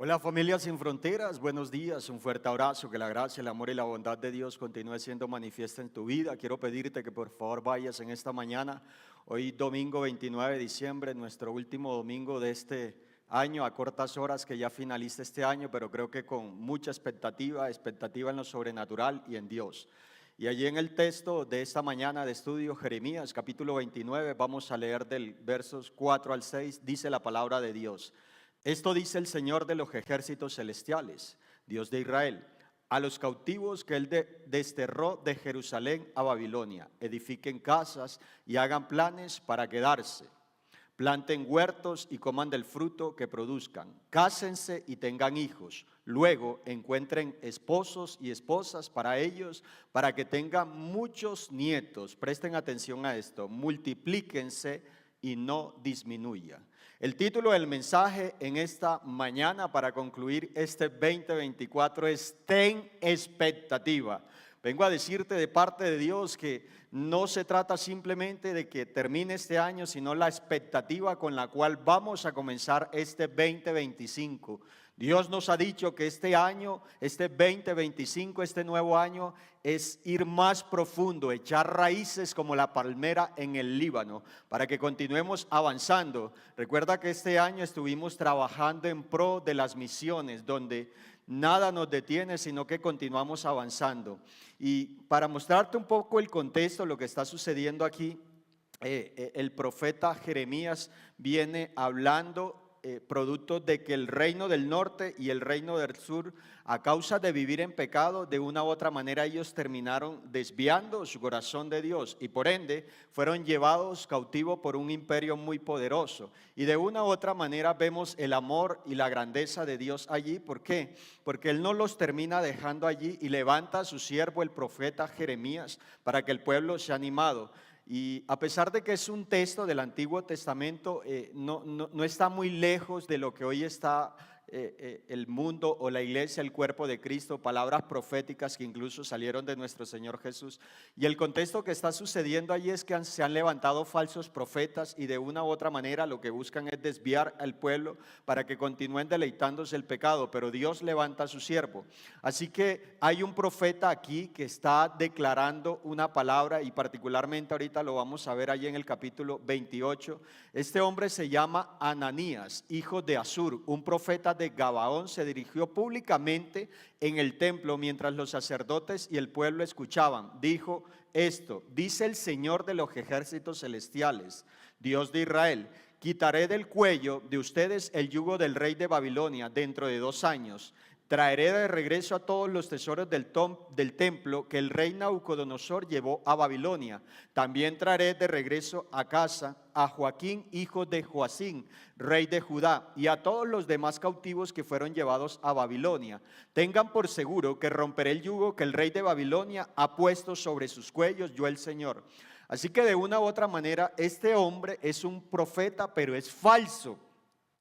Hola familia sin fronteras, buenos días, un fuerte abrazo, que la gracia, el amor y la bondad de Dios continúe siendo manifiesta en tu vida. Quiero pedirte que por favor vayas en esta mañana, hoy domingo 29 de diciembre, nuestro último domingo de este año, a cortas horas que ya finaliza este año, pero creo que con mucha expectativa en lo sobrenatural y en Dios. Y allí en el texto de esta mañana de estudio, Jeremías capítulo 29, vamos a leer del versos 4 al 6, dice la palabra de Dios. Esto dice el Señor de los ejércitos celestiales, Dios de Israel, a los cautivos que Él desterró de Jerusalén a Babilonia: edifiquen casas y hagan planes para quedarse, planten huertos y coman del fruto que produzcan, cásense y tengan hijos, luego encuentren esposos y esposas para ellos, para que tengan muchos nietos. Presten atención a esto: multiplíquense y no disminuya. El título del mensaje en esta mañana para concluir este 2024 es Ten expectativa. Vengo a decirte de parte de Dios que no se trata simplemente de que termine este año, sino la expectativa con la cual vamos a comenzar este 2025. Dios nos ha dicho que este año, este 2025, este nuevo año, es ir más profundo, echar raíces como la palmera en el Líbano, para que continuemos avanzando. Recuerda que este año estuvimos trabajando en pro de las misiones, donde nada nos detiene, sino que continuamos avanzando. Y para mostrarte un poco el contexto, lo que está sucediendo aquí, el profeta Jeremías viene hablando producto de que el reino del norte y el reino del sur, a causa de vivir en pecado, de una u otra manera ellos terminaron desviando su corazón de Dios y por ende fueron llevados cautivos por un imperio muy poderoso. Y de una u otra manera vemos el amor y la grandeza de Dios allí. ¿Por qué? Porque Él no los termina dejando allí y levanta a su siervo el profeta Jeremías para que el pueblo sea animado. Y a pesar de que es un texto del Antiguo Testamento, no está muy lejos de lo que hoy está el mundo o la iglesia, el cuerpo de Cristo, palabras proféticas que incluso salieron de nuestro Señor Jesús. Y el contexto que está sucediendo allí es que se han levantado falsos profetas y de una u otra manera lo que buscan es desviar al pueblo para que continúen deleitándose el pecado, pero Dios levanta a su siervo. Así que hay un profeta aquí que está declarando una palabra y particularmente ahorita lo vamos a ver allí en el capítulo 28. Este hombre se llama Ananías, hijo de Azur, un profeta de Gabaón. Se dirigió públicamente en el templo mientras los sacerdotes y el pueblo escuchaban. Dijo esto: dice el Señor de los ejércitos celestiales, Dios de Israel: quitaré del cuello de ustedes el yugo del rey de Babilonia dentro de 2 años. Traeré de regreso a todos los tesoros del templo que el rey Nabucodonosor llevó a Babilonia. También traeré de regreso a casa a Joaquín, hijo de Joacín, rey de Judá, y a todos los demás cautivos que fueron llevados a Babilonia. Tengan por seguro que romperé el yugo que el rey de Babilonia ha puesto sobre sus cuellos, yo el Señor. Así que de una u otra manera, este hombre es un profeta, pero es falso.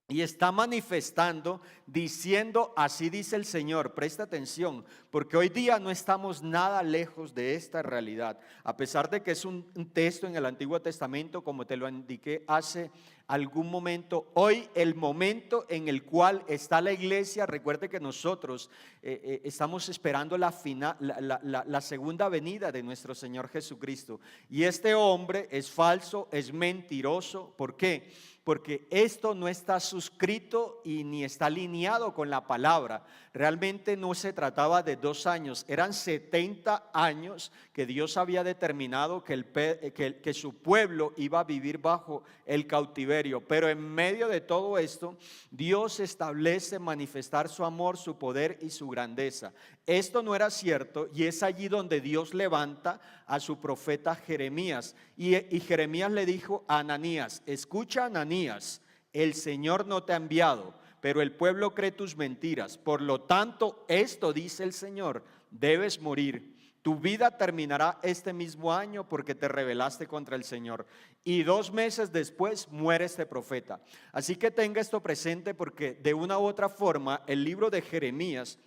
Y está manifestando, diciendo: así dice el Señor. Presta atención, porque hoy día no estamos nada lejos de esta realidad. A pesar de que es un texto en el Antiguo Testamento, como te lo indiqué hace algún momento, hoy el momento en el cual está la iglesia, recuerde que nosotros estamos esperando la segunda venida de nuestro Señor Jesucristo. Y este hombre es falso, es mentiroso. ¿Por qué? Porque esto no está suscrito y ni está alineado con la palabra. Realmente no se trataba de 2 años, eran 70 años que Dios había determinado que su pueblo iba a vivir bajo el cautiverio. Pero en medio de todo esto, Dios establece manifestar su amor, su poder y su grandeza. Esto no era cierto y es allí donde Dios levanta a su profeta Jeremías. Y Jeremías le dijo a Ananías: escucha, Ananías, el Señor no te ha enviado, pero el pueblo cree tus mentiras. Por lo tanto, esto dice el Señor: debes morir. Tu vida terminará este mismo año porque te rebelaste contra el Señor. Y 2 meses después muere este profeta. Así que tenga esto presente, porque de una u otra forma el libro de Jeremías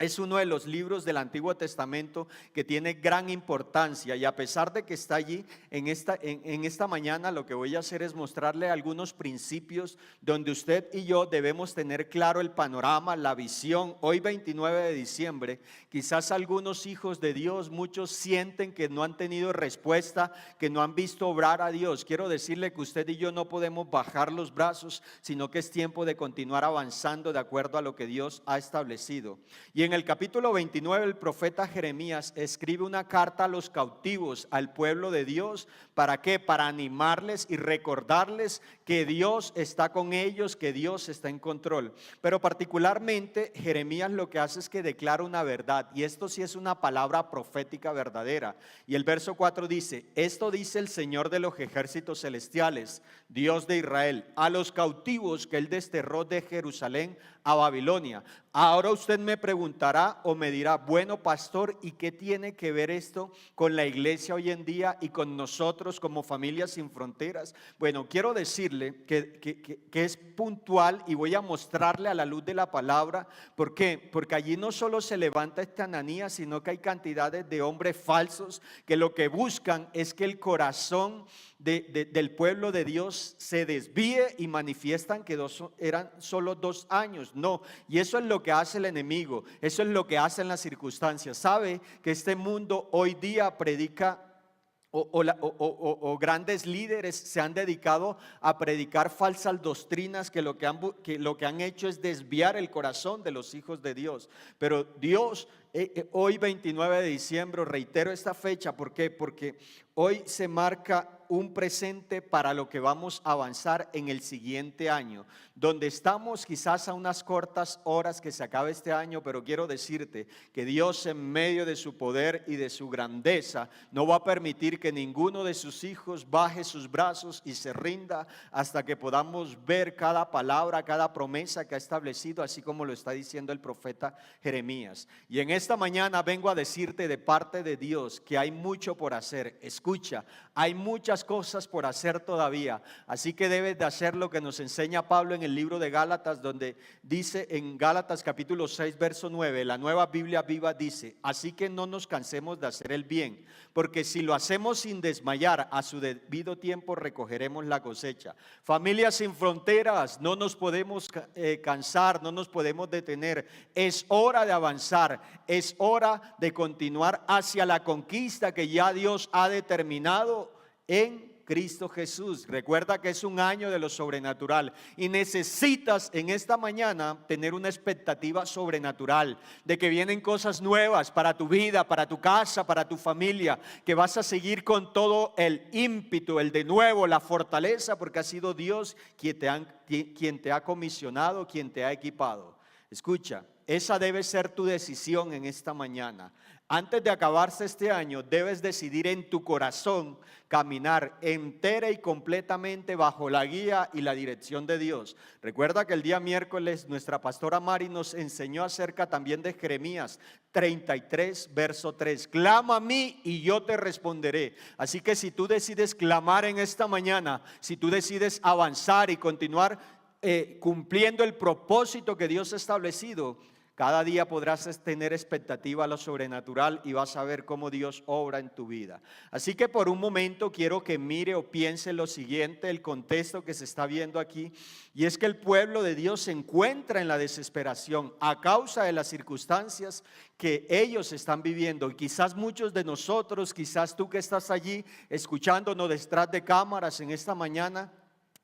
Es uno de los libros del Antiguo Testamento que tiene gran importancia, y a pesar de que está allí, en esta mañana lo que voy a hacer es mostrarle algunos principios donde usted y yo debemos tener claro el panorama, la visión. Hoy 29 de diciembre, quizás algunos hijos de Dios, muchos sienten que no han tenido respuesta, que no han visto obrar a Dios. Quiero decirle que usted y yo no podemos bajar los brazos, sino que es tiempo de continuar avanzando de acuerdo a lo que Dios ha establecido. Y en el capítulo 29 el profeta Jeremías escribe una carta a los cautivos, al pueblo de Dios. ¿Para qué? Para animarles y recordarles que Dios está con ellos, que Dios está en control. Pero particularmente Jeremías lo que hace es que declara una verdad, y esto sí es una palabra profética verdadera. Y el verso 4 dice: esto dice el Señor de los ejércitos celestiales, Dios de Israel, a los cautivos que él desterró de Jerusalén a Babilonia. Ahora usted me preguntará o me dirá: bueno, pastor, ¿y qué tiene que ver esto con la iglesia hoy en día y con nosotros como Familias Sin Fronteras? Bueno, quiero decirle que es puntual, y voy a mostrarle a la luz de la palabra. ¿Por qué? Porque allí no solo se levanta este Ananías, sino que hay cantidades de hombres falsos que lo que buscan es que el corazón del pueblo de Dios se desvíe, y manifiestan que eran solo 2 años. No, y eso es lo que hace el enemigo, eso es lo que hacen las circunstancias. Sabe que este mundo hoy día predica, o grandes líderes se han dedicado a predicar falsas doctrinas que lo que han hecho es desviar el corazón de los hijos de Dios. Pero Dios, hoy 29 de diciembre, reitero esta fecha, ¿por qué? Porque hoy se marca un presente para lo que vamos a avanzar en el siguiente año, donde estamos quizás a unas cortas horas que se acabe este año, pero quiero decirte que Dios, en medio de su poder y de su grandeza, no va a permitir que ninguno de sus hijos baje sus brazos y se rinda hasta que podamos ver cada palabra, cada promesa que ha establecido, así como lo está diciendo el profeta Jeremías. Y en esta mañana vengo a decirte de parte de Dios que hay mucho por hacer. Escucha, hay muchas cosas por hacer todavía, así que debes de hacer lo que nos enseña Pablo en el libro de Gálatas, donde dice en Gálatas capítulo 6 verso 9, la Nueva Biblia Viva dice: así que no nos cansemos de hacer el bien, porque si lo hacemos sin desmayar, a su debido tiempo recogeremos la cosecha. Familias Sin Fronteras, no nos podemos cansar, no nos podemos detener. Es hora de avanzar, es hora de continuar hacia la conquista que ya Dios ha determinado en Cristo Jesús. Recuerda que es un año de lo sobrenatural, y necesitas en esta mañana tener una expectativa sobrenatural de que vienen cosas nuevas para tu vida, para tu casa, para tu familia, que vas a seguir con todo el ímpetu, el de nuevo, la fortaleza, porque ha sido Dios quien te ha comisionado, quien te ha equipado. Escucha, esa debe ser tu decisión en esta mañana. Antes de acabarse este año, debes decidir en tu corazón caminar entera y completamente bajo la guía y la dirección de Dios. Recuerda que el día miércoles nuestra pastora Mari nos enseñó acerca también de Jeremías 33, verso 3. Clama a mí y yo te responderé. Así que si tú decides clamar en esta mañana, si tú decides avanzar y continuar cumpliendo el propósito que Dios ha establecido, cada día podrás tener expectativa a lo sobrenatural y vas a ver cómo Dios obra en tu vida. Así que por un momento quiero que mire o piense lo siguiente, el contexto que se está viendo aquí, y es que el pueblo de Dios se encuentra en la desesperación a causa de las circunstancias que ellos están viviendo. Y quizás muchos de nosotros, quizás tú que estás allí escuchándonos detrás de cámaras en esta mañana,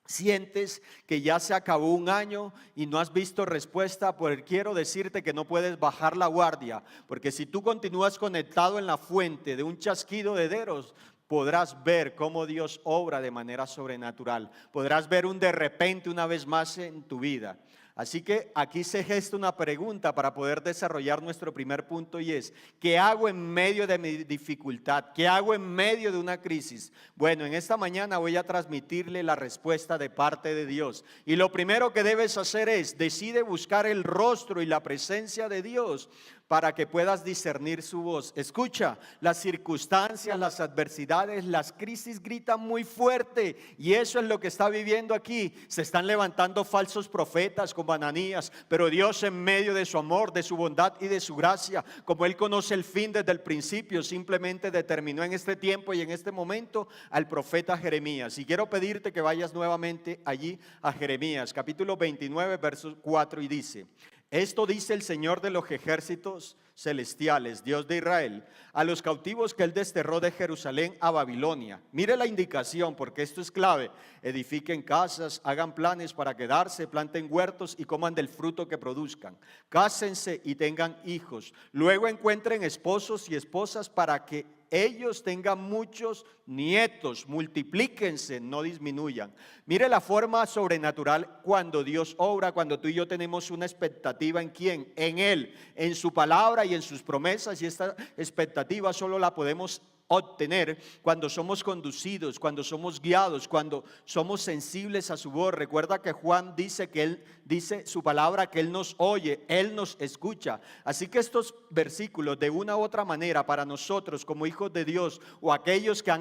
sientes que ya se acabó un año y no has visto respuesta. Pues quiero decirte que no puedes bajar la guardia, porque si tú continúas conectado en la fuente de un chasquido de dedos, podrás ver cómo Dios obra de manera sobrenatural. Podrás ver un de repente una vez más en tu vida. Así que aquí se gesta una pregunta para poder desarrollar nuestro primer punto, y es: ¿qué hago en medio de mi dificultad? ¿Qué hago en medio de una crisis? Bueno, en esta mañana voy a transmitirle la respuesta de parte de Dios. Y lo primero que debes hacer es: decide buscar el rostro y la presencia de Dios para que puedas discernir su voz. Escucha, las circunstancias, las adversidades, las crisis gritan muy fuerte, y eso es lo que está viviendo aquí. Se están levantando falsos profetas como Ananías, pero Dios, en medio de su amor, de su bondad y de su gracia, como Él conoce el fin desde el principio, simplemente determinó en este tiempo y en este momento al profeta Jeremías. Y quiero pedirte que vayas nuevamente allí a Jeremías capítulo 29 verso 4, y dice: esto dice el Señor de los ejércitos celestiales, Dios de Israel, a los cautivos que Él desterró de Jerusalén a Babilonia. Mire la indicación, porque esto es clave: edifiquen casas, hagan planes para quedarse, planten huertos y coman del fruto que produzcan. Cásense y tengan hijos. Luego encuentren esposos y esposas para que ellos tengan muchos nietos. Multiplíquense, no disminuyan. Mire la forma sobrenatural cuando Dios obra, cuando tú y yo tenemos una expectativa en quién, en Él, en su palabra y en sus promesas, y esta expectativa solo la podemos obtener cuando somos conducidos, cuando somos guiados, cuando somos sensibles a su voz. Recuerda que Juan dice que Él dice su palabra, que Él nos oye, Él nos escucha. Así que estos versículos, de una u otra manera, para nosotros como hijos de Dios, o aquellos que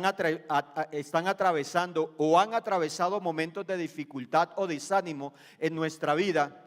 están atravesando o han atravesado momentos de dificultad o desánimo en nuestra vida,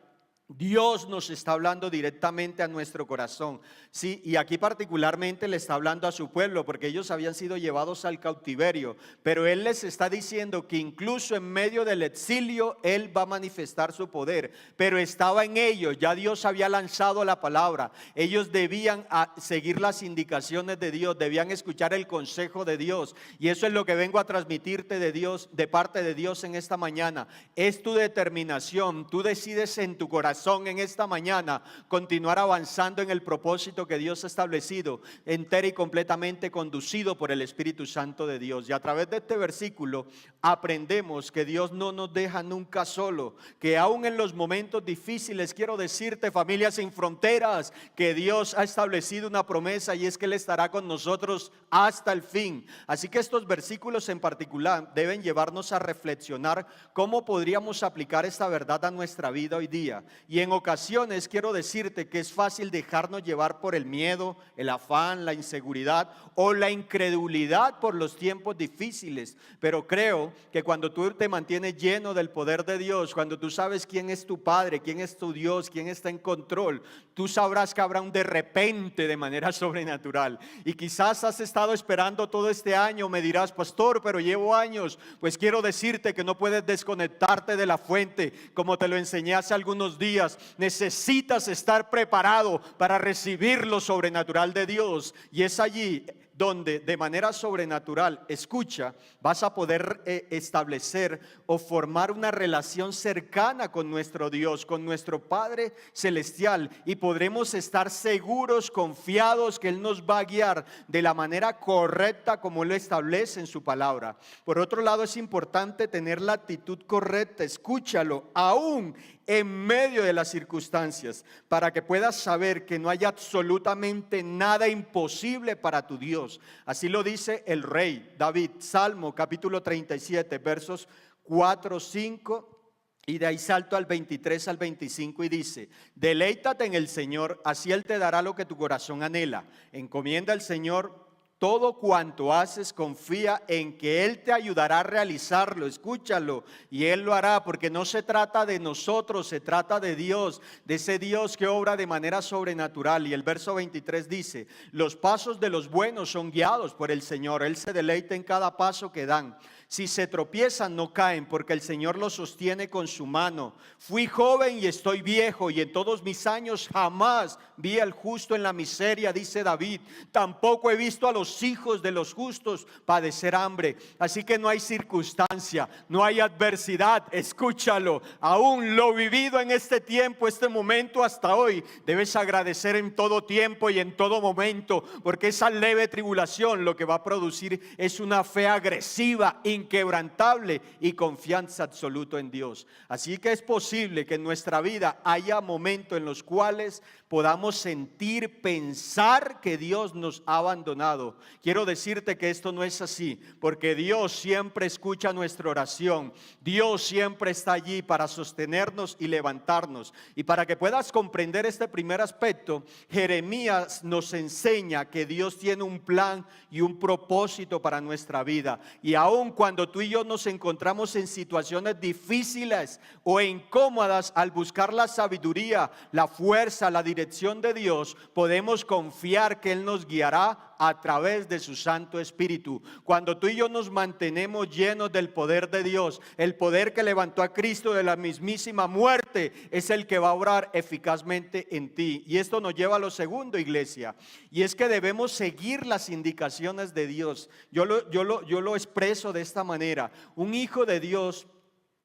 Dios nos está hablando directamente a nuestro corazón. Sí, y aquí particularmente le está hablando a su pueblo, porque ellos habían sido llevados al cautiverio, pero Él les está diciendo que incluso en medio del exilio Él va a manifestar su poder. Pero estaba en ellos, ya Dios había lanzado la palabra. Ellos debían seguir las indicaciones de Dios, debían escuchar el consejo de Dios, y eso es lo que vengo a transmitirte de Dios, de parte de Dios en esta mañana. Es tu determinación, tú decides en tu corazón en esta mañana continuar avanzando en el propósito que Dios ha establecido, entera y completamente conducido por el Espíritu Santo de Dios. Y a través de este versículo aprendemos que Dios no nos deja nunca solo, que aún en los momentos difíciles, quiero decirte, familia sin fronteras, que Dios ha establecido una promesa, y es que Él estará con nosotros hasta el fin. Así que estos versículos en particular deben llevarnos a reflexionar cómo podríamos aplicar esta verdad a nuestra vida hoy día. Y en ocasiones quiero decirte que es fácil dejarnos llevar por el miedo, el afán, la inseguridad o la incredulidad por los tiempos difíciles. Pero creo que cuando tú te mantienes lleno del poder de Dios, cuando tú sabes quién es tu Padre, quién es tu Dios, quién está en control, tú sabrás que habrá un de repente de manera sobrenatural. Y quizás has estado esperando todo este año, me dirás: pastor, pero llevo años. Pues quiero decirte que no puedes desconectarte de la fuente, como te lo enseñé hace algunos días. Necesitas estar preparado para recibir lo sobrenatural de Dios, y es allí donde de manera sobrenatural, escucha, vas a poder establecer o formar una relación cercana con nuestro Dios, con nuestro Padre Celestial, y podremos estar seguros, confiados que Él nos va a guiar de la manera correcta como Él lo establece en su palabra. Por otro lado, es importante tener la actitud correcta, escúchalo, aún en medio de las circunstancias, para que puedas saber que no hay absolutamente nada imposible para tu Dios. Así lo dice el rey David, Salmo capítulo 37, versos 4, 5, y de ahí salto al 23 al 25, y dice: deleítate en el Señor, así Él te dará lo que tu corazón anhela. Encomienda al Señor todo cuanto haces, confía en que Él te ayudará a realizarlo. Escúchalo, y Él lo hará, porque no se trata de nosotros, se trata de Dios, de ese Dios que obra de manera sobrenatural. Y el verso 23 dice: los pasos de los buenos son guiados por el Señor, Él se deleita en cada paso que dan. Si se tropiezan, no caen, porque el Señor los sostiene con su mano. Fui joven y estoy viejo, y en todos mis años jamás vi al justo en la miseria, dice David. Tampoco he visto a los hijos de los justos padecer hambre. Así que no hay circunstancia, no hay adversidad, escúchalo, aún lo vivido en este tiempo, este momento hasta hoy, debes agradecer en todo tiempo y en todo momento, porque esa leve tribulación lo que va a producir es una fe agresiva, inquebrantable y confianza absoluta en Dios. Así que es posible que en nuestra vida haya momentos en los cuales podamos sentir, pensar que Dios nos ha abandonado. Quiero decirte que esto no es así, porque Dios siempre escucha nuestra oración. Dios siempre está allí para sostenernos y levantarnos. Y para que puedas comprender este primer aspecto, Jeremías nos enseña que Dios tiene un plan y un propósito para nuestra vida. Y aun cuando tú y yo nos encontramos en situaciones difíciles o incómodas, al buscar la sabiduría, la fuerza, la dirección de Dios, podemos confiar que Él nos guiará a través de su Santo Espíritu. Cuando tú y yo nos mantenemos llenos del poder de Dios, el poder que levantó a Cristo de la mismísima muerte es el que va a obrar eficazmente en ti. Y esto nos lleva a lo segundo, iglesia, y es que debemos seguir las indicaciones de Dios. Yo lo expreso de esta manera: un hijo de Dios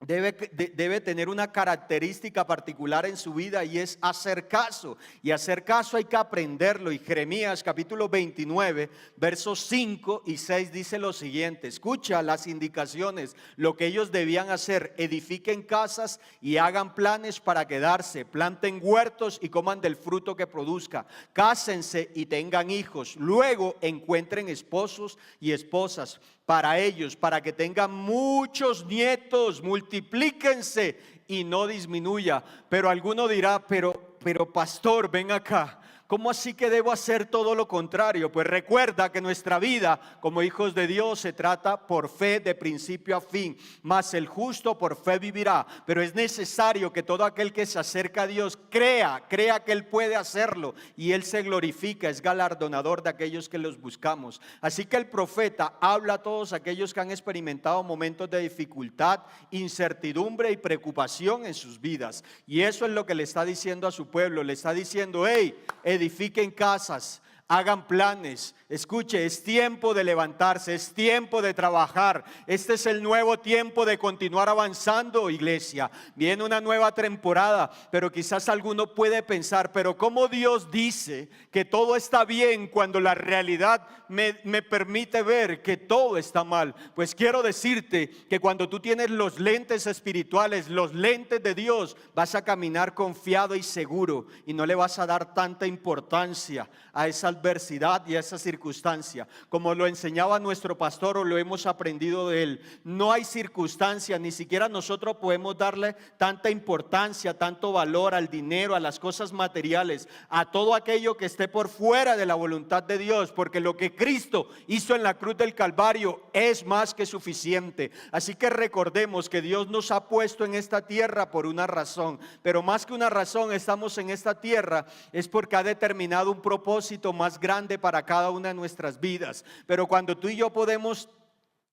debe tener una característica particular en su vida, y es hacer caso. Y hacer caso hay que aprenderlo. Y Jeremías capítulo 29 versos 5 y 6 dice lo siguiente: escucha las indicaciones, lo que ellos debían hacer: edifiquen casas y hagan planes para quedarse, planten huertos y coman del fruto que produzca, cásense y tengan hijos, luego encuentren esposos y esposas para ellos, para que tengan muchos nietos, multiplíquense y no disminuya. Pero alguno dirá: pero pastor, ven acá, ¿cómo así que debo hacer todo lo contrario? Pues recuerda que nuestra vida como hijos de Dios se trata por fe de principio a fin, mas el justo por fe vivirá. Pero es necesario que todo aquel que se acerca a Dios crea que Él puede hacerlo, y Él se glorifica, es galardonador de aquellos que los buscamos. Así que el profeta habla a todos aquellos que han experimentado momentos de dificultad, incertidumbre y preocupación en sus vidas, y eso es lo que le está diciendo a su pueblo. Le está diciendo: hey, edifiquen casas, hagan planes. Escuche, es tiempo de levantarse, es tiempo de trabajar. Este es el nuevo tiempo de continuar avanzando, iglesia. Viene una nueva temporada, pero quizás alguno puede pensar: pero ¿cómo Dios dice que todo está bien cuando la realidad me permite ver que todo está mal? Pues quiero decirte que cuando tú tienes los lentes espirituales, los lentes de Dios, vas a caminar confiado y seguro, y no le vas a dar tanta importancia a esa adversidad y a esa circunstancia. Como lo enseñaba nuestro pastor, o lo hemos aprendido de él, no hay circunstancia, ni siquiera nosotros podemos darle tanta importancia, tanto valor al dinero, a las cosas materiales, a todo aquello que esté por fuera de la voluntad de Dios, porque lo que Cristo hizo en la cruz del Calvario es más que suficiente. Así que recordemos que Dios nos ha puesto en esta tierra por una razón, pero más que una razón, estamos en esta tierra es porque ha determinado un propósito más grande para cada una de nuestras vidas. Pero cuando tú y yo podemos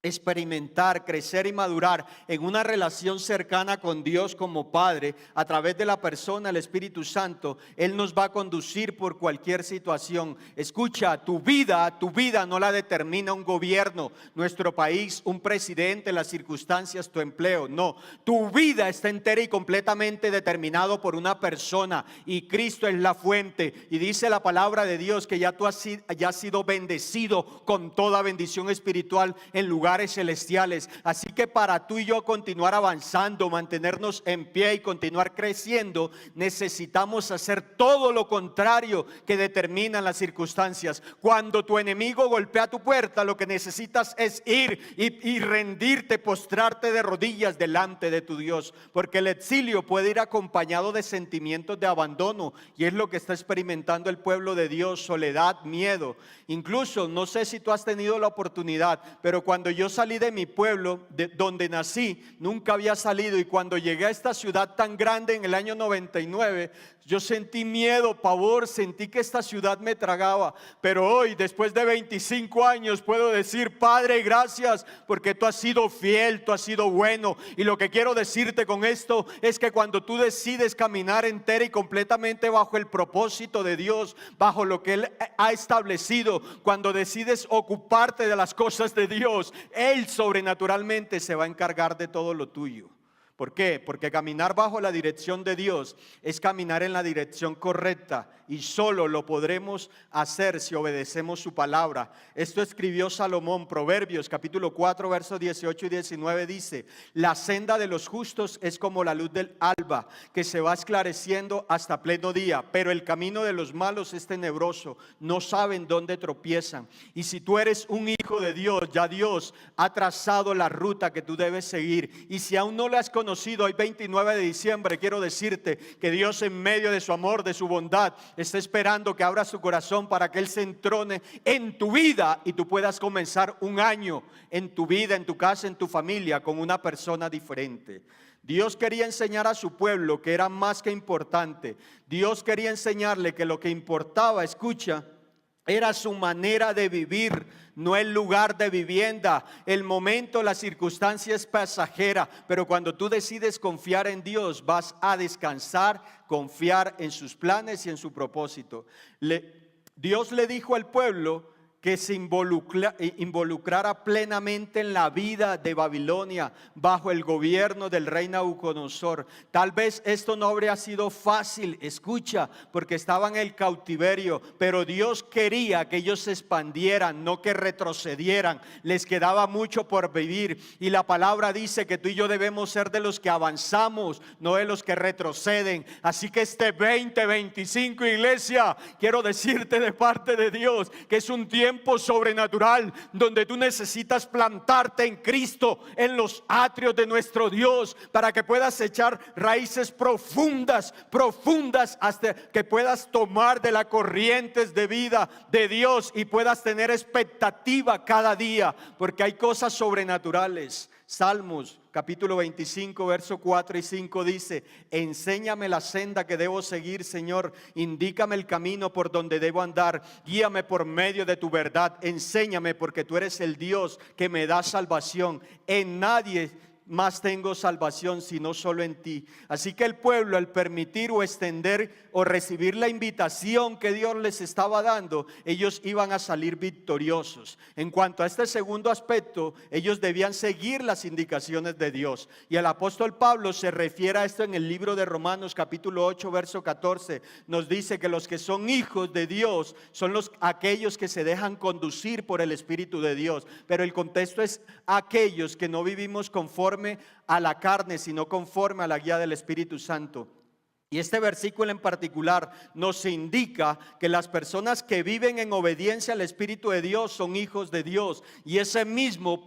experimentar, crecer y madurar en una relación cercana con Dios como Padre, a través de la persona del Espíritu Santo, Él nos va a conducir por cualquier situación. Escucha, tu vida no la determina un gobierno, nuestro país, un presidente, las circunstancias, tu empleo. No, tu vida está entera y completamente determinado por una persona, y Cristo es la fuente. Y dice la palabra de Dios que ya tú has sido bendecido con toda bendición espiritual en lugares celestiales. Así que para tú y yo continuar avanzando, mantenernos en pie y continuar creciendo, necesitamos hacer todo lo contrario que determinan las circunstancias. Cuando tu enemigo golpea tu puerta, lo que necesitas es ir y rendirte, postrarte de rodillas delante de tu Dios, porque el exilio puede ir acompañado de sentimientos de abandono, y es lo que está experimentando el pueblo de Dios: soledad, miedo. Incluso, no sé si tú has tenido la oportunidad, pero cuando yo salí de mi pueblo, de donde nací, nunca había salido, y cuando llegué a esta ciudad tan grande en el año 99, yo sentí miedo, pavor, sentí que esta ciudad me tragaba. Pero hoy, después de 25 años, puedo decir: Padre, gracias, porque tú has sido fiel, tú has sido bueno. Y lo que quiero decirte con esto es que cuando tú decides caminar entera y completamente bajo el propósito de Dios, bajo lo que Él ha establecido, cuando decides ocuparte de las cosas de Dios, Él sobrenaturalmente se va a encargar de todo lo tuyo. ¿Por qué? Porque caminar bajo la dirección de Dios es caminar en la dirección correcta y solo lo podremos hacer si obedecemos su palabra. Esto escribió Salomón, Proverbios capítulo 4 versos 18 y 19 dice: la senda de los justos es como la luz del alba, que se va esclareciendo hasta pleno día, pero el camino de los malos es tenebroso, no saben dónde tropiezan. Y si tú eres un hijo de Dios, ya Dios ha trazado la ruta que tú debes seguir. Y si aún no la has conocido, hoy 29 de diciembre, quiero decirte que Dios, en medio de su amor, de su bondad, está esperando que abras tu corazón para que Él se entrone en tu vida y tú puedas comenzar un año en tu vida, en tu casa, en tu familia, con una persona diferente. Dios quería enseñar a su pueblo que era más que importante. Dios quería enseñarle que lo que importaba, escucha, era su manera de vivir, no el lugar de vivienda. El momento, la circunstancia es pasajera, pero cuando tú decides confiar en Dios, vas a descansar, confiar en sus planes y en su propósito. Dios le dijo al pueblo que se involucrara plenamente en la vida de Babilonia bajo el gobierno del rey Nabucodonosor. Tal vez esto no habría sido fácil, escucha, porque estaban en el cautiverio, pero Dios quería que ellos se expandieran, no que retrocedieran. Les quedaba mucho por vivir y la palabra dice que tú y yo debemos ser de los que avanzamos, no de los que retroceden. Así que este 2025, iglesia, quiero decirte de parte de Dios que es un tiempo sobrenatural donde tú necesitas plantarte en Cristo, en los atrios de nuestro Dios, para que puedas echar raíces profundas, profundas, hasta que puedas tomar de las corrientes de vida de Dios y puedas tener expectativa cada día, porque hay cosas sobrenaturales. Salmos capítulo 25 verso 4 y 5 dice: enséñame la senda que debo seguir, Señor, indícame el camino por donde debo andar, guíame por medio de tu verdad, enséñame, porque tú eres el Dios que me da salvación. En nadie más tengo salvación sino solo en ti. Así que el pueblo, al permitir o extender o recibir la invitación que Dios les estaba dando, ellos iban a salir victoriosos. En cuanto a este segundo aspecto, ellos debían seguir las indicaciones de Dios. Y el apóstol Pablo se refiere a esto en el libro de Romanos capítulo 8 verso 14. Nos dice que los que son hijos de Dios son aquellos que se dejan conducir por el Espíritu de Dios. Pero el contexto es aquellos que no vivimos conforme a la carne, sino conforme a la guía del Espíritu Santo. Y este versículo en particular nos indica que las personas que viven en obediencia al Espíritu de Dios son hijos de Dios. Y ese mismo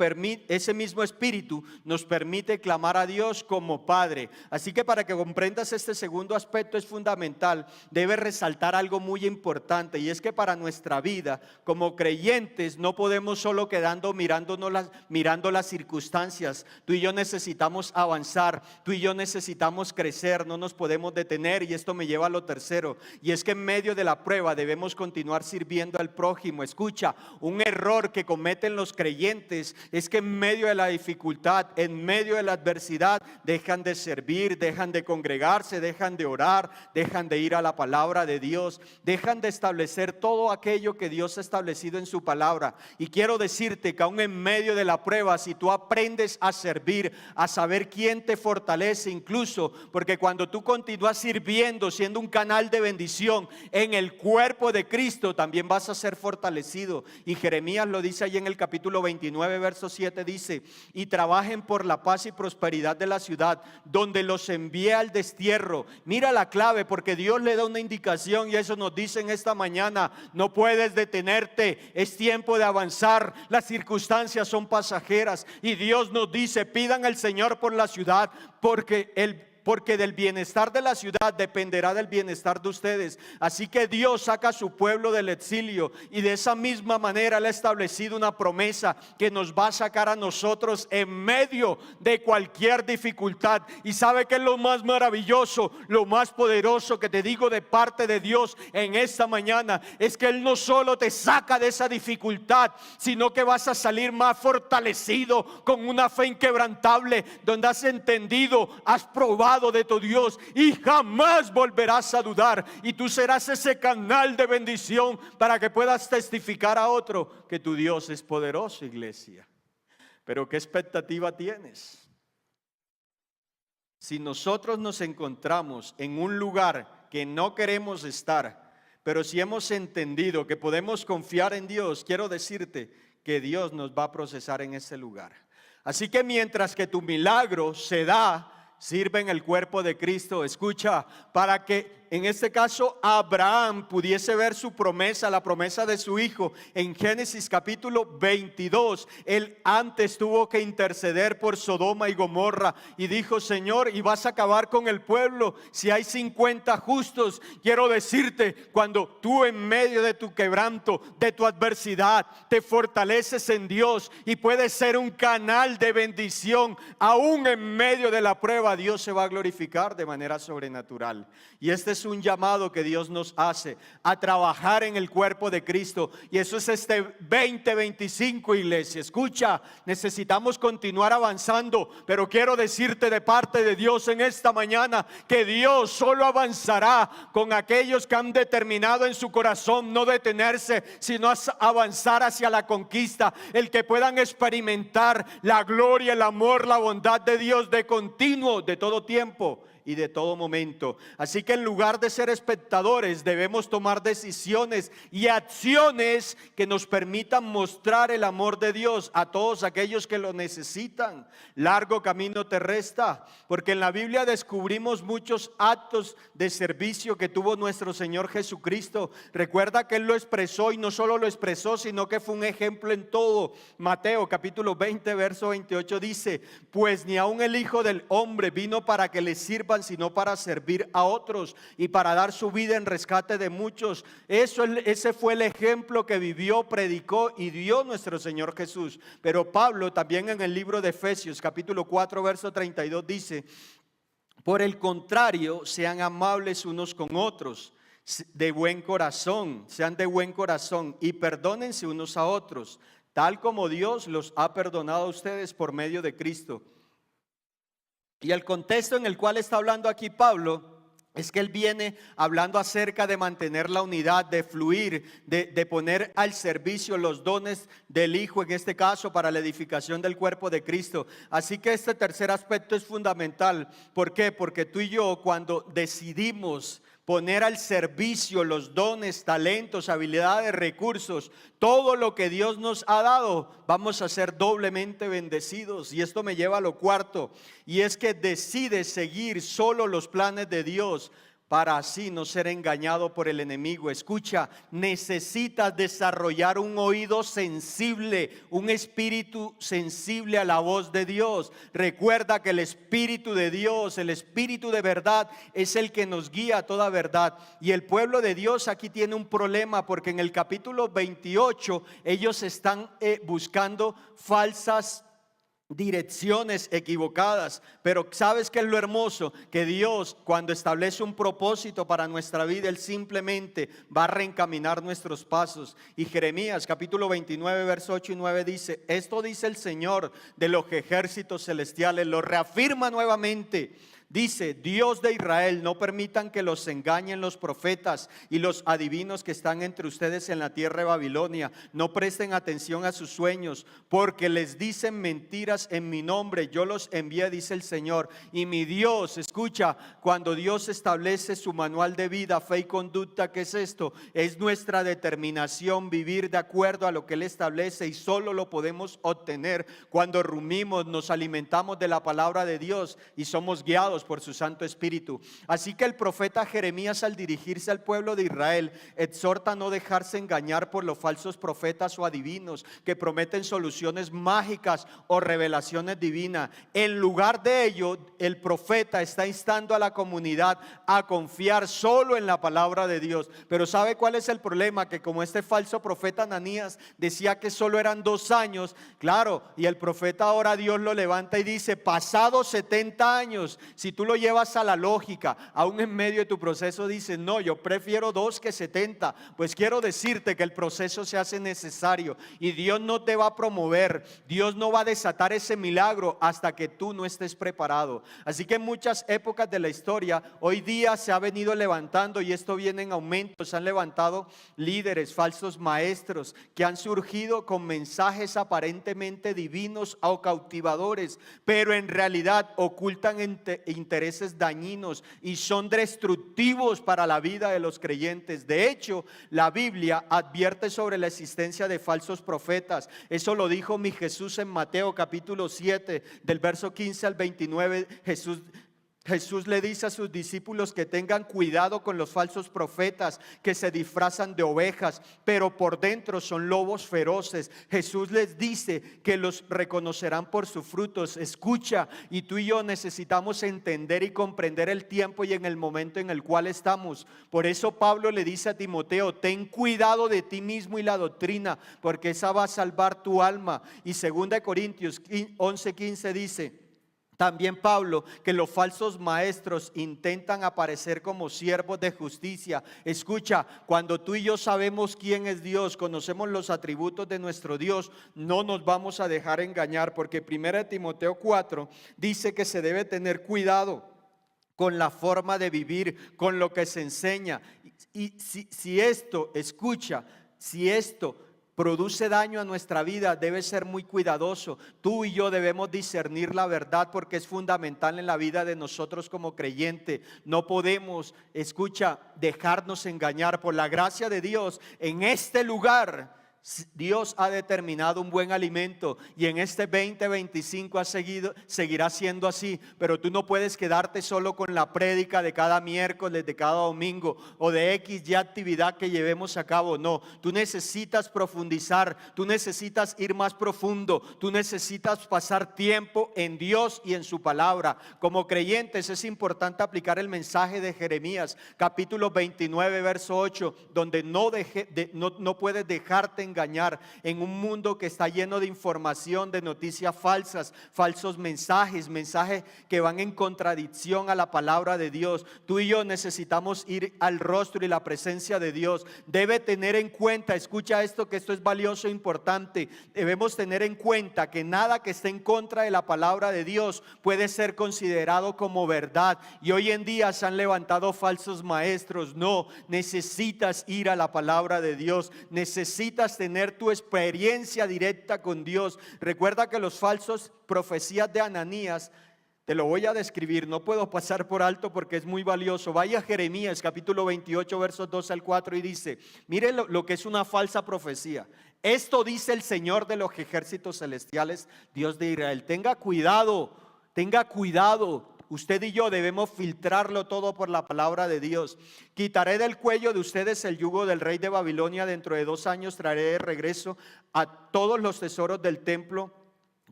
Espíritu nos permite clamar a Dios como Padre. Así que para que comprendas este segundo aspecto es fundamental, debe resaltar algo muy importante, y es que para nuestra vida como creyentes no podemos solo quedando mirando las circunstancias. Tú y yo necesitamos avanzar, tú y yo necesitamos crecer, no nos podemos detener. Y esto me lleva a lo tercero, y es que en medio de la prueba debemos continuar sirviendo al prójimo. Escucha, un error que cometen los creyentes es que en medio de la dificultad, en medio de la adversidad, dejan de servir, dejan de congregarse, dejan de orar, dejan de ir a la palabra de Dios, dejan de establecer todo aquello que Dios ha establecido en su palabra. Y quiero decirte que aún en medio de la prueba, si tú aprendes a servir, a saber quién te fortalece, incluso porque cuando tú continúas sirviendo, siendo un canal de bendición en el cuerpo de Cristo, también vas a ser fortalecido. Y Jeremías lo dice ahí en el capítulo 29 verso 7, dice: y trabajen por la paz y prosperidad de la ciudad donde los envié al destierro. Mira la clave, porque Dios le da una indicación, y eso nos dice en esta mañana: no puedes detenerte, es tiempo de avanzar, las circunstancias son pasajeras. Y Dios nos dice: pidan al Señor por la ciudad, porque del bienestar de la ciudad dependerá del bienestar de ustedes. Así que Dios saca a su pueblo del exilio, y de esa misma manera Él ha establecido una promesa que nos va a sacar a nosotros en medio de cualquier dificultad. Y sabe que es lo más maravilloso, lo más poderoso que te digo de parte de Dios en esta mañana, es que Él no solo te saca de esa dificultad, sino que vas a salir más fortalecido, con una fe inquebrantable, donde has entendido, has probado de tu Dios y jamás volverás a dudar, y tú serás ese canal de bendición para que puedas testificar a otro que tu Dios es poderoso, iglesia. Pero ¿qué expectativa tienes? si nosotros nos encontramos en un lugar que no queremos estar, pero si hemos entendido que podemos confiar en Dios, quiero decirte que Dios nos va a procesar en ese lugar. Así que mientras que tu milagro se da, sirve en el cuerpo de Cristo, escucha, para que en este caso Abraham pudiese ver su promesa, la promesa de su hijo. En Génesis capítulo 22, él antes tuvo que interceder por Sodoma y Gomorra y dijo: Señor, ¿y vas a acabar con el pueblo si hay 50 justos? Quiero decirte, cuando tú en medio de tu quebranto, de tu adversidad, te fortaleces en Dios y puedes ser un canal de bendición, aún en medio de la prueba, Dios se va a glorificar de manera sobrenatural. Y este es un llamado que Dios nos hace a trabajar en el cuerpo de Cristo. Y eso es este 2025, iglesia. Escucha, necesitamos continuar avanzando, pero quiero decirte de parte de Dios en esta mañana que Dios solo avanzará con aquellos que han determinado en su corazón no detenerse, sino avanzar hacia la conquista. El que puedan experimentar la gloria, el amor, la bondad de Dios de continuo, de todo tiempo y de todo momento. Así que en lugar de ser espectadores, debemos tomar decisiones y acciones que nos permitan mostrar el amor de Dios a todos aquellos que lo necesitan. Largo camino te resta, porque en la Biblia descubrimos muchos actos de servicio que tuvo nuestro Señor Jesucristo. Recuerda que Él lo expresó, y no solo lo expresó, sino que fue un ejemplo en todo. Mateo capítulo 20 verso 28 dice: pues ni aun el Hijo del Hombre vino para que le sirva, sino para servir a otros y para dar su vida en rescate de muchos. Ese fue el ejemplo que vivió, predicó y dio nuestro Señor Jesús. Pero Pablo también en el libro de Efesios capítulo 4 verso 32 dice: por el contrario, sean amables unos con otros, de buen corazón, sean de buen corazón y perdónense unos a otros, tal como Dios los ha perdonado a ustedes por medio de Cristo. Y el contexto en el cual está hablando aquí Pablo es que él viene hablando acerca de mantener la unidad, de fluir, de poner al servicio los dones del Hijo, en este caso para la edificación del cuerpo de Cristo. Así que este tercer aspecto es fundamental. ¿Por qué? Porque tú y yo, cuando decidimos poner al servicio los dones, talentos, habilidades, recursos, todo lo que Dios nos ha dado, vamos a ser doblemente bendecidos. Y esto me lleva a lo cuarto, y es que decides seguir solo los planes de Dios, para así no ser engañado por el enemigo. Escucha, necesitas desarrollar un oído sensible, un espíritu sensible a la voz de Dios. Recuerda que el Espíritu de Dios, el Espíritu de verdad, es el que nos guía a toda verdad. Y el pueblo de Dios aquí tiene un problema, porque en el capítulo 28 ellos están buscando falsas direcciones equivocadas. Pero ¿sabes qué es lo hermoso? Que Dios, cuando establece un propósito para nuestra vida, Él simplemente va a reencaminar nuestros pasos. Y Jeremías capítulo 29 verso 8 y 9 dice: esto dice el Señor de los ejércitos celestiales, lo reafirma nuevamente. Dice: Dios de Israel, no permitan que los engañen los profetas y los adivinos que están entre ustedes en la tierra de Babilonia. No presten atención a sus sueños, porque les dicen mentiras en mi nombre. Yo los envié, dice el Señor. Y mi Dios, escucha, cuando Dios establece su manual de vida, fe y conducta, ¿qué es esto? Es nuestra determinación vivir de acuerdo a lo que Él establece, y solo lo podemos obtener cuando rumimos, nos alimentamos de la palabra de Dios y somos guiados por su Santo Espíritu. Así que el profeta Jeremías, al dirigirse al pueblo de Israel, exhorta a no dejarse engañar por los falsos profetas o adivinos que prometen soluciones mágicas o revelaciones divinas. En lugar de ello, el profeta está instando a la comunidad a confiar solo en la palabra de Dios. Pero ¿sabe cuál es el problema? Que como este falso profeta Ananías decía que solo eran 2 años, claro, y el profeta ahora Dios lo levanta y dice: pasados 70 años, si tú lo llevas a la lógica, aún en medio de tu proceso dices: no, yo prefiero 2 que 70. Pues quiero decirte que el proceso se hace necesario, y Dios no te va a promover, Dios no va a desatar ese milagro hasta que tú no estés preparado. Así que en muchas épocas de la historia, hoy día se ha venido levantando, y esto viene en aumento, se han levantado líderes, falsos maestros, que han surgido con mensajes aparentemente divinos o cautivadores, pero en realidad ocultan intereses dañinos y son destructivos para la vida de los creyentes. De hecho, la Biblia advierte sobre la existencia de falsos profetas. Eso lo dijo mi Jesús en Mateo capítulo 7, del verso 15 al 29. Jesús le dice a sus discípulos que tengan cuidado con los falsos profetas que se disfrazan de ovejas, pero por dentro son lobos feroces. Jesús les dice que los reconocerán por sus frutos. Escucha, y tú y yo necesitamos entender y comprender el tiempo y en el momento en el cual estamos. Por eso Pablo le dice a Timoteo: ten cuidado de ti mismo y la doctrina, porque esa va a salvar tu alma. Y 2 Corintios 11:15 dice también Pablo que los falsos maestros intentan aparecer como siervos de justicia. Escucha, cuando tú y yo sabemos quién es Dios, conocemos los atributos de nuestro Dios, no nos vamos a dejar engañar, porque 1 Timoteo 4 dice que se debe tener cuidado con la forma de vivir, con lo que se enseña. Y si esto, escucha, si esto produce daño a nuestra vida, debe ser muy cuidadoso. Tú y yo debemos discernir la verdad, porque es fundamental en la vida de nosotros como creyente. No podemos, escucha, dejarnos engañar. Por la gracia de Dios, en este lugar Dios ha determinado un buen alimento, y en este 2025 seguirá siendo así. Pero tú no puedes quedarte solo con la prédica de cada miércoles, de cada domingo o de X y actividad que llevemos a cabo. No, tú necesitas profundizar, tú necesitas ir más profundo, tú necesitas pasar tiempo en Dios y en su palabra. Como creyentes es importante aplicar el mensaje de Jeremías capítulo 29 verso 8, donde no puedes dejarte engañar en un mundo que está lleno de información, de noticias falsas, falsos mensajes que van en contradicción a la palabra de Dios. Tú y yo necesitamos ir al rostro y la presencia de Dios. Debe tener en cuenta, escucha esto, que esto es valioso e importante. Debemos tener en cuenta que nada que esté en contra de la palabra de Dios puede ser considerado como verdad. Y hoy en día se han levantado falsos maestros. No, necesitas ir a la palabra de Dios, necesitas tener tu experiencia directa con Dios. Recuerda que los falsos profecías de Ananías, te lo voy a describir, no puedo pasar por alto porque es muy valioso. Vaya a Jeremías capítulo 28 versos 2 al 4 y dice: mire lo que es una falsa profecía. Esto dice el Señor de los ejércitos celestiales, Dios de Israel. Tenga cuidado, tenga cuidado. Usted y yo debemos filtrarlo todo por la palabra de Dios. Quitaré del cuello de ustedes el yugo del rey de Babilonia. Dentro de 2 años traeré de regreso a todos los tesoros del templo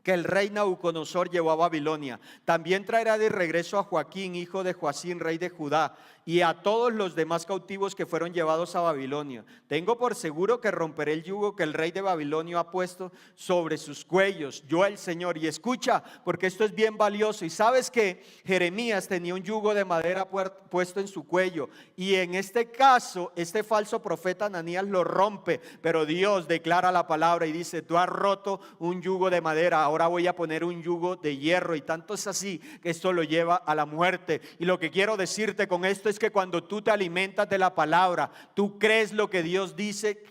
que el rey Nabucodonosor llevó a Babilonia. También traerá de regreso a Joaquín, hijo de Joacín, rey de Judá, y a todos los demás cautivos que fueron llevados a Babilonia. Tengo por seguro que romperé el yugo que el rey de Babilonia ha puesto sobre sus cuellos, yo el Señor. Y escucha, porque esto es bien valioso. Y sabes que Jeremías tenía un yugo de madera puesto en su cuello, y en este caso este falso profeta Ananías lo rompe, pero Dios declara la palabra y dice: tú has roto un yugo de madera, ahora voy a poner un yugo de hierro. Y tanto es así que esto lo lleva a la muerte. Y lo que quiero decirte con esto es que cuando tú te alimentas de la palabra, tú crees lo que Dios dice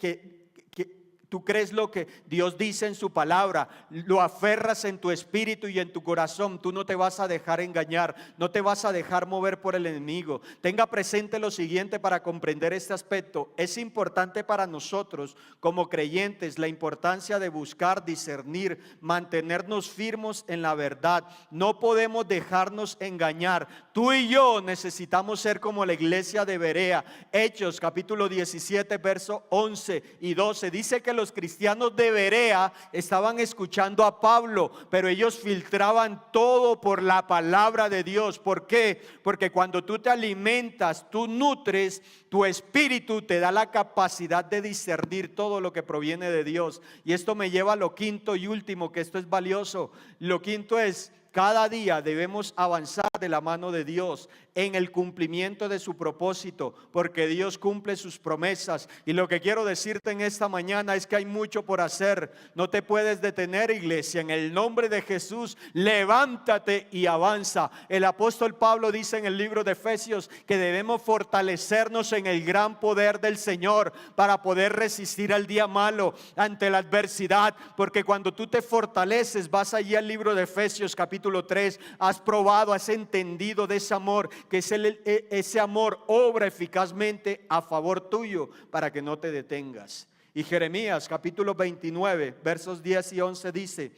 tú crees lo que Dios dice en su palabra, lo aferras en tu espíritu y en tu corazón. Tú no te vas a dejar engañar, no te vas a dejar mover por el enemigo. Tenga presente lo siguiente para comprender este aspecto. Es importante para nosotros como creyentes la importancia de buscar, discernir, mantenernos firmes en la verdad. No podemos dejarnos engañar. Tú y yo necesitamos ser como la iglesia de Berea. Hechos capítulo 17 verso 11 y 12 dice que los cristianos de Berea estaban escuchando a Pablo, pero ellos filtraban todo por la palabra de Dios. ¿Por qué? Porque cuando tú te alimentas, tú nutres, tu espíritu te da la capacidad de discernir todo lo que proviene de Dios. Y esto me lleva a lo quinto y último, que esto es valioso. Lo quinto es: cada día debemos avanzar de la mano de Dios en el cumplimiento de su propósito, porque Dios cumple sus promesas. Y lo que quiero decirte en esta mañana es que hay mucho por hacer. No te puedes detener, iglesia. En el nombre de Jesús, levántate y avanza. El apóstol Pablo dice en el libro de Efesios que debemos fortalecernos en el gran poder del Señor para poder resistir al día malo, ante la adversidad. Porque cuando tú te fortaleces, vas allí al libro de Efesios capítulo capítulo 3, has probado, has entendido de ese amor, que ese amor obra eficazmente a favor tuyo para que no te detengas. Y Jeremías capítulo 29, versos 10 y 11 dice: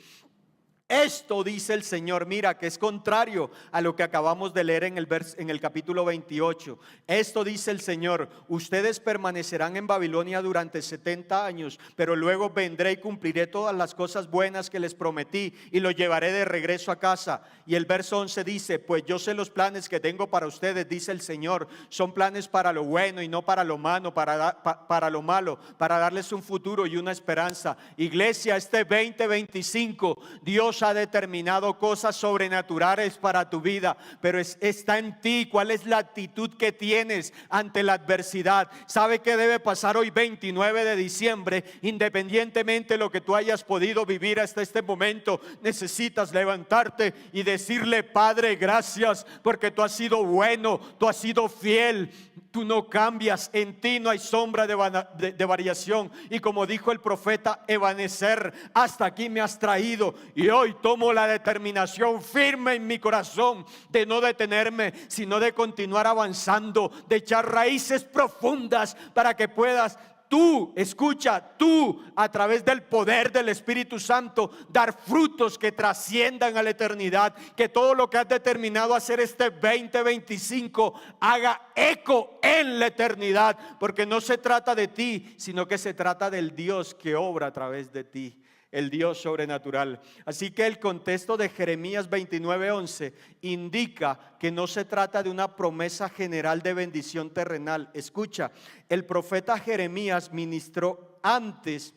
esto dice el Señor, mira que es contrario a lo que acabamos de leer en el capítulo 28. Esto dice el Señor: ustedes permanecerán en Babilonia durante 70 años, pero luego vendré y cumpliré todas las cosas buenas que les prometí y los llevaré de regreso a casa. Y el verso 11 dice: pues yo sé los planes que tengo para ustedes, dice el Señor, son planes para lo bueno y no para lo malo, para darles un futuro y una esperanza. Iglesia, este 2025, Dios ha determinado cosas sobrenaturales para tu vida, pero está en ti. ¿Cuál es la actitud que tienes ante la adversidad? ¿Sabe qué debe pasar hoy 29 de diciembre? Independientemente de lo que tú hayas podido vivir hasta este momento, necesitas levantarte y decirle: Padre, gracias porque tú has sido bueno, tú has sido fiel, tú no cambias, en ti no hay sombra de variación. Y como dijo el profeta Ebenezer, hasta aquí me has traído, y hoy tomo la determinación firme en mi corazón de no detenerme, sino de continuar avanzando, de echar raíces profundas para que puedas tú, escucha, tú a través del poder del Espíritu Santo dar frutos que trasciendan a la eternidad. Que todo lo que has determinado hacer este 2025 haga eco en la eternidad, porque no se trata de ti, sino que se trata del Dios que obra a través de ti, el Dios sobrenatural. Así que el contexto de Jeremías 29:11 indica que no se trata de una promesa general de bendición terrenal. Escucha, el profeta Jeremías ministró antes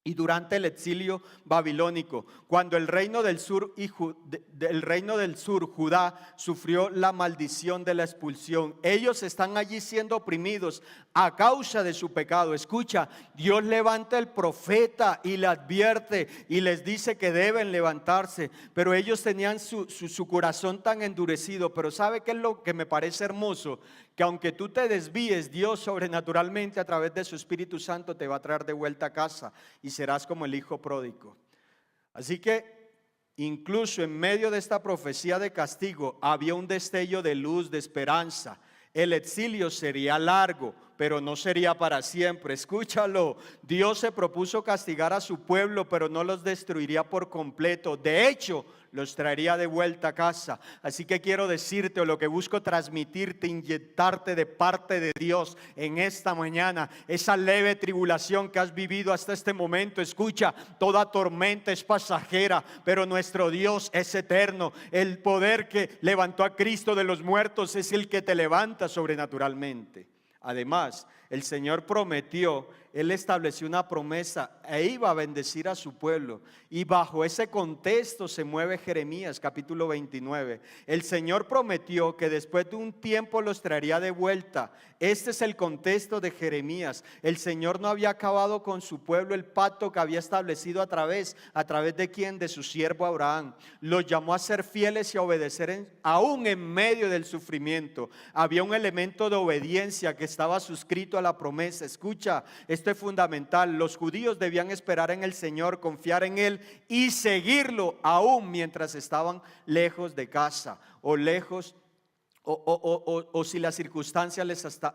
y durante el exilio babilónico, cuando el reino del sur, Judá, sufrió la maldición de la expulsión. Ellos están allí siendo oprimidos a causa de su pecado. Escucha, Dios levanta el profeta y le advierte y les dice que deben levantarse, pero ellos tenían su corazón tan endurecido. Pero ¿sabe qué es lo que me parece hermoso? Que aunque tú te desvíes, Dios sobrenaturalmente a través de su Espíritu Santo te va a traer de vuelta a casa y serás como el hijo pródigo. Así que incluso en medio de esta profecía de castigo había un destello de luz, de esperanza. El exilio sería largo, pero no sería para siempre. Escúchalo, Dios se propuso castigar a su pueblo, pero no los destruiría por completo. De hecho, los traería de vuelta a casa. Así que quiero decirte, o lo que busco transmitirte, inyectarte de parte de Dios en esta mañana, esa leve tribulación que has vivido hasta este momento. Escucha, toda tormenta es pasajera, pero nuestro Dios es eterno. El poder que levantó a Cristo de los muertos es el que te levanta sobrenaturalmente. Además, el Señor prometió, Él estableció una promesa e iba a bendecir a su pueblo. Y bajo ese contexto se mueve Jeremías capítulo 29. El Señor prometió que después de un tiempo los traería de vuelta. Este es el contexto de Jeremías. El Señor no había acabado con su pueblo el pacto que había establecido a través de quién, de su siervo Abraham. Los llamó a ser fieles y a obedecer aún en medio del sufrimiento. Había un elemento de obediencia que estaba suscrito a la promesa. Escucha, esto es fundamental. Los judíos debían esperar en el Señor, confiar en Él y seguirlo aún mientras estaban lejos de casa o lejos o si las circunstancias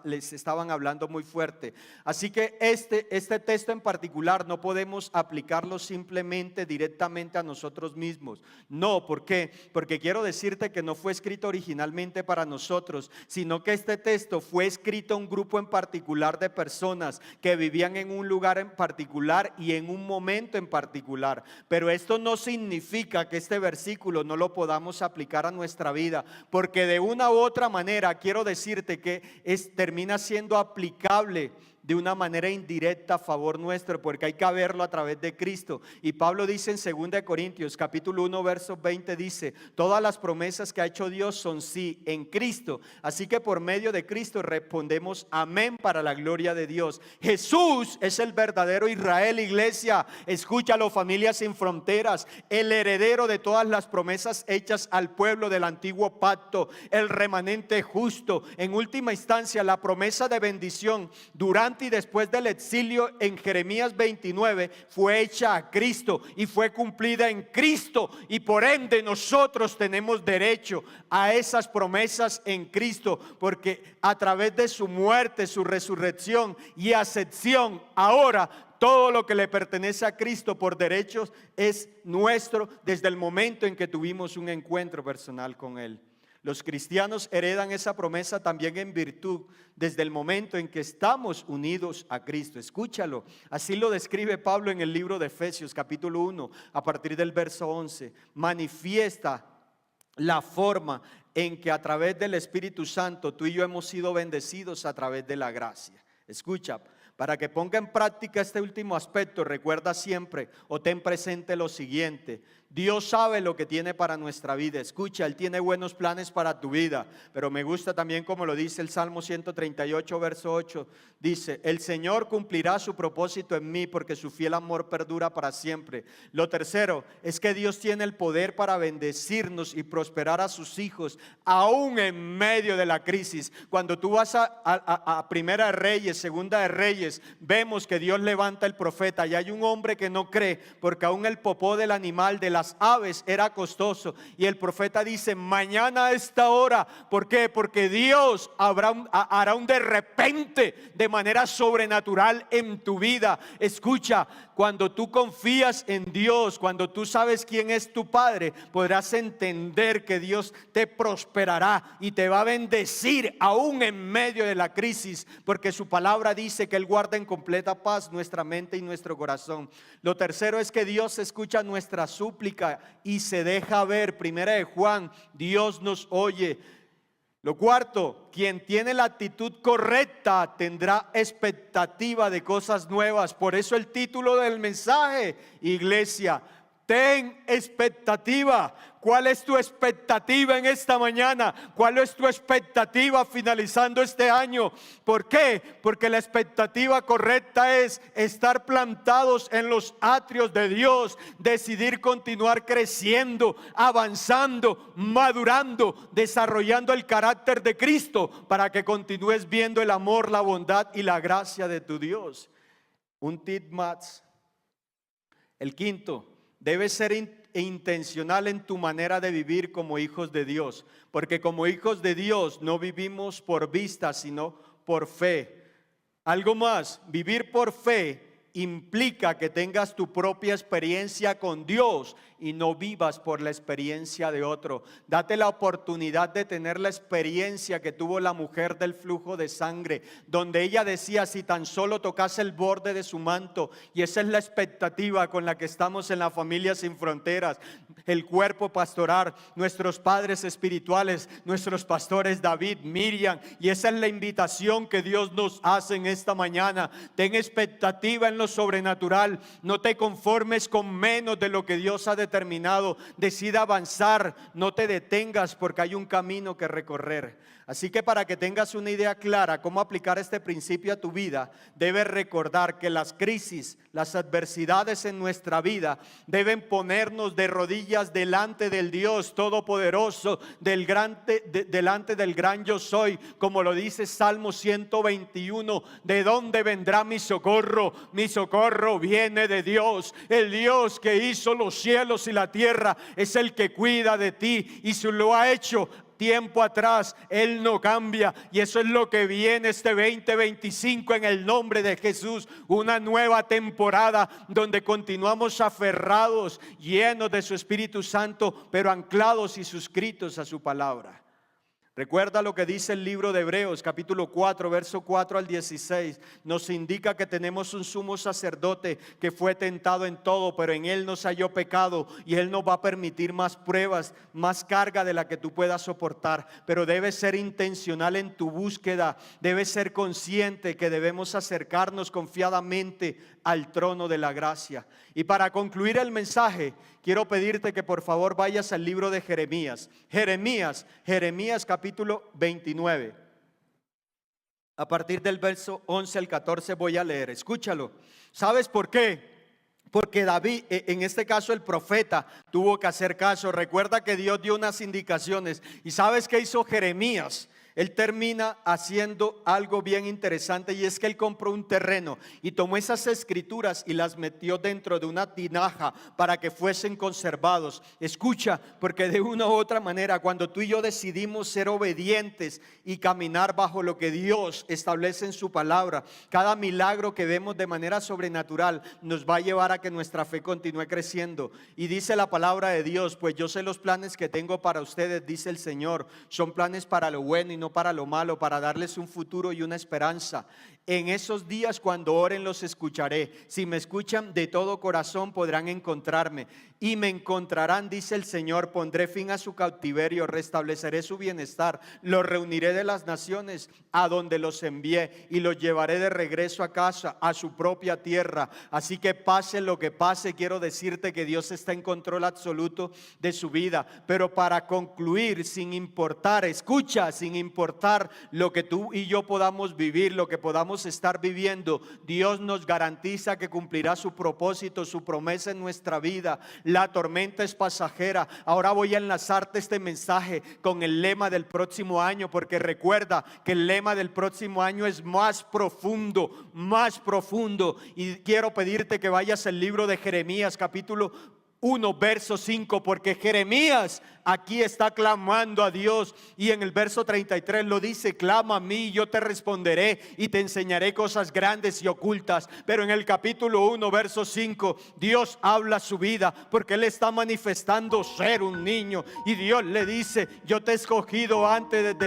les estaban hablando muy fuerte. Así que este texto en particular no podemos aplicarlo simplemente directamente a nosotros mismos. No, ¿por qué? Porque quiero decirte que no fue escrito originalmente para nosotros, sino que este texto fue escrito a un grupo en particular de personas que vivían en un lugar en particular y en un momento en particular. Pero esto no significa que este versículo no lo podamos aplicar a nuestra vida, porque de una u otra manera quiero decirte que termina siendo aplicable de una manera indirecta a favor nuestro, porque hay que verlo a través de Cristo. Y Pablo dice en 2 Corintios capítulo 1 verso 20, dice: todas las promesas que ha hecho Dios son sí en Cristo, así que por medio de Cristo respondemos amén para la gloria de Dios. Jesús es el verdadero Israel, iglesia. Escúchalo, familia sin fronteras, el heredero de todas las promesas hechas al pueblo del antiguo pacto, el remanente justo. En última instancia, la promesa de bendición durante durante y después del exilio en Jeremías 29 fue hecha a Cristo y fue cumplida en Cristo, y por ende nosotros tenemos derecho a esas promesas en Cristo, porque a través de su muerte, su resurrección y ascensión, ahora todo lo que le pertenece a Cristo por derechos es nuestro desde el momento en que tuvimos un encuentro personal con Él. Los cristianos heredan esa promesa también en virtud desde el momento en que estamos unidos a Cristo. Escúchalo, así lo describe Pablo en el libro de Efesios capítulo 1 a partir del verso 11. Manifiesta la forma en que a través del Espíritu Santo tú y yo hemos sido bendecidos a través de la gracia. Escucha, para que ponga en práctica este último aspecto, recuerda siempre o ten presente lo siguiente: Dios sabe lo que tiene para nuestra vida. Escucha, Él tiene buenos planes para tu vida. Pero me gusta también como lo dice el Salmo 138, verso 8. Dice: el Señor cumplirá su propósito en mí, porque su fiel amor perdura para siempre. Lo tercero es que Dios tiene el poder para bendecirnos y prosperar a sus hijos, aún en medio de la crisis. Cuando tú vas a Primera de Reyes, Segunda de Reyes, vemos que Dios levanta el profeta, y hay un hombre que no cree, porque aún el popó del animal, de las aves, era costoso, y el profeta dice: mañana a esta hora. ¿Por qué? Porque Dios hará un de repente, de manera sobrenatural en tu vida. Escucha, cuando tú confías en Dios, cuando tú sabes quién es tu Padre, podrás entender que Dios te prosperará y te va a bendecir aún en medio de la crisis, porque su palabra dice que Él guarda en completa paz nuestra mente y nuestro corazón. Lo tercero es que Dios escucha nuestra súplica y se deja ver. Primera de Juan, Dios nos oye. Lo cuarto, quien tiene la actitud correcta tendrá expectativa de cosas nuevas. Por eso el título del mensaje, iglesia: ten expectativa. ¿Cuál es tu expectativa en esta mañana? ¿Cuál es tu expectativa finalizando este año? ¿Por qué? Porque la expectativa correcta es estar plantados en los atrios de Dios, decidir continuar creciendo, avanzando, madurando, desarrollando el carácter de Cristo, para que continúes viendo el amor, la bondad y la gracia de tu Dios. Un tip más. El quinto: debes ser intencional en tu manera de vivir como hijos de Dios, porque como hijos de Dios no vivimos por vista, sino por fe. Algo más: vivir por fe implica que tengas tu propia experiencia con Dios y no vivas por la experiencia de otro. Date la oportunidad de tener la experiencia que tuvo la mujer del flujo de sangre, donde ella decía: si tan solo tocase el borde de su manto. Y esa es la expectativa con la que estamos en la Familia Sin Fronteras, el cuerpo pastoral, nuestros padres espirituales, nuestros pastores David, Miriam, y esa es la invitación que Dios nos hace en esta mañana. Ten expectativa en lo sobrenatural, no te conformes con menos de lo que Dios ha determinado. Decida avanzar, no te detengas, porque hay un camino que recorrer. Así que para que tengas una idea clara cómo aplicar este principio a tu vida, debes recordar que las crisis, las adversidades en nuestra vida deben ponernos de rodillas delante del Dios Todopoderoso, delante del gran yo soy, como lo dice Salmo 121. ¿De dónde vendrá mi socorro? Mi socorro viene de Dios. El Dios que hizo los cielos y la tierra es el que cuida de ti, y si lo ha hecho tiempo atrás, Él no cambia. Y eso es lo que viene este 2025 en el nombre de Jesús. Una nueva temporada donde continuamos aferrados, llenos de su Espíritu Santo, pero anclados y suscritos a su palabra. Recuerda lo que dice el libro de Hebreos capítulo 4, verso 4 al 16. Nos indica que tenemos un sumo sacerdote que fue tentado en todo, pero en él no se halló pecado, y él nos va a permitir más pruebas, más carga de la que tú puedas soportar. Pero debes ser intencional en tu búsqueda, debes ser consciente que debemos acercarnos confiadamente al trono de la gracia. Y para concluir el mensaje, quiero pedirte que por favor vayas al libro de Jeremías. Jeremías capítulo 29. A partir del verso 11 al 14 voy a leer. Escúchalo. ¿Sabes por qué? Porque David, en este caso el profeta, tuvo que hacer caso. Recuerda que Dios dio unas indicaciones. ¿Y sabes qué hizo Jeremías? él termina haciendo algo bien interesante, y es que él compró un terreno y tomó esas escrituras y las metió dentro de una tinaja para que fuesen conservados. Escucha, porque de una u otra manera, cuando tú y yo decidimos ser obedientes y caminar bajo lo que Dios establece en su palabra, cada milagro que vemos de manera sobrenatural nos va a llevar a que nuestra fe continúe creciendo. Y dice la palabra de Dios: pues yo sé los planes que tengo para ustedes, dice el Señor, son planes para lo bueno y no para lo malo, para darles un futuro y una esperanza. En esos días, cuando oren, los escucharé. Si me escuchan de todo corazón, podrán encontrarme y me encontrarán, dice el Señor. Pondré fin a su cautiverio, restableceré su bienestar, los reuniré de las naciones a donde los envié y los llevaré de regreso a casa, a su propia tierra. Así que pase lo que pase, quiero decirte que Dios está en control absoluto de su vida. Pero para concluir, sin importar, escucha, sin importar lo que tú y yo podamos vivir, lo que podamos estar viviendo, Dios nos garantiza que cumplirá su propósito, su promesa en nuestra vida. La tormenta es pasajera. Ahora voy a enlazarte este mensaje con el lema del próximo año, porque recuerda que el lema del próximo año es más profundo, más profundo. Y quiero pedirte que vayas al libro de Jeremías, capítulo 1, verso 5, porque Jeremías aquí está clamando a Dios, y en el verso 33 lo dice: clama a mí, yo te responderé y te enseñaré cosas grandes y ocultas. Pero en el capítulo 1, verso 5, Dios habla su vida, porque Él está manifestando ser un niño, y Dios le dice: yo te he escogido antes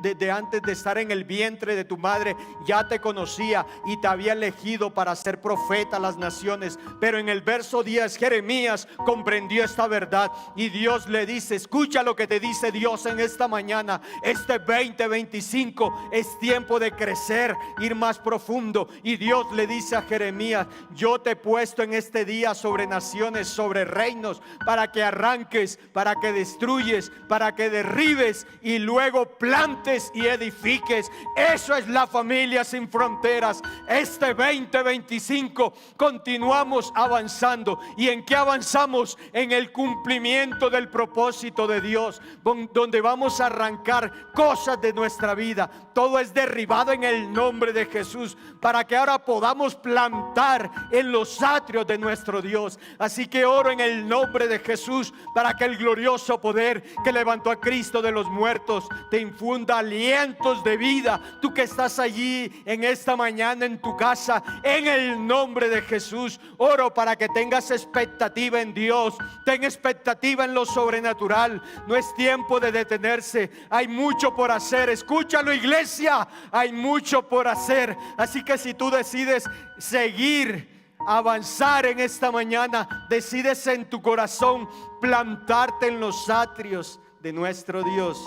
desde antes de estar en el vientre de tu madre, ya te conocía y te había elegido para ser profeta a las naciones. Pero en el verso 10, Jeremías comprendió esta verdad, y Dios le dice: escucha lo que te dice Dios en esta mañana. Este 2025 es tiempo de crecer, ir más profundo. Y Dios le dice a Jeremías: yo te he puesto en este día sobre naciones, sobre reinos, para que arranques, para que destruyes, para que derribes y luego plantes y edifiques. Eso es la familia sin fronteras. Este 2025 continuamos avanzando. ¿Y en qué avanzamos? En el cumplimiento del propósito de Dios, donde vamos a arrancar cosas de nuestra vida. Todo es derribado en el nombre de Jesús, para que ahora podamos plantar en los atrios de nuestro Dios. Así que oro en el nombre de Jesús para que el glorioso poder que levantó a Cristo de los muertos te infunda alientos de vida. Tú que estás allí en esta mañana en tu casa, en el nombre de Jesús, oro para que tengas expectativa en Dios. Ten expectativa en lo sobrenatural. No es tiempo de detenerse. Hay mucho por hacer. Escúchalo, iglesia. Hay mucho por hacer. Así que si tú decides seguir, avanzar en esta mañana, decides en tu corazón plantarte en los atrios de nuestro Dios,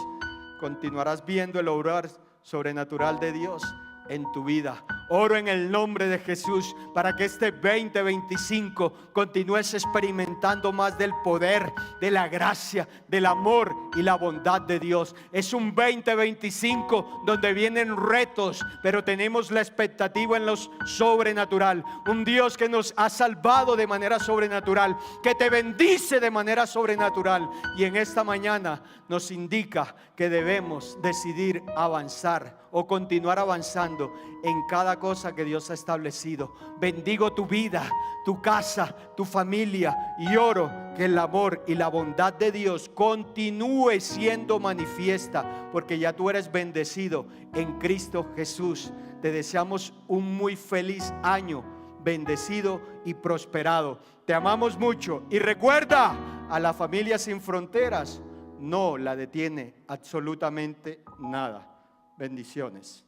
continuarás viendo el obrar sobrenatural de Dios en tu vida. Oro en el nombre de Jesús para que este 2025 continúes experimentando más del poder, de la gracia, del amor y la bondad de Dios. Es un 2025 donde vienen retos, pero tenemos la expectativa en lo sobrenatural. Un Dios que nos ha salvado de manera sobrenatural, que te bendice de manera sobrenatural. Y en esta mañana nos indica que debemos decidir avanzar o continuar avanzando en cada cosa que Dios ha establecido. Bendigo tu vida, tu casa, tu familia, y oro que el amor y la bondad de Dios continúe siendo manifiesta, porque ya tú eres bendecido en Cristo Jesús. Te deseamos un muy feliz año, bendecido y prosperado. Te amamos mucho, y recuerda, a la familia sin fronteras no la detiene absolutamente nada. Bendiciones.